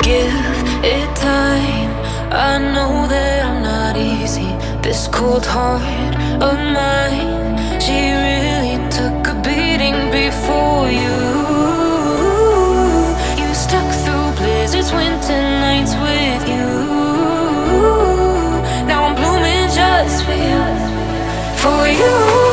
Give it time. I know that I'm not easy. This cold heart of mine, she really took a beating before you. You stuck through blizzards, winter nights with you. Now I'm blooming just for you, for you.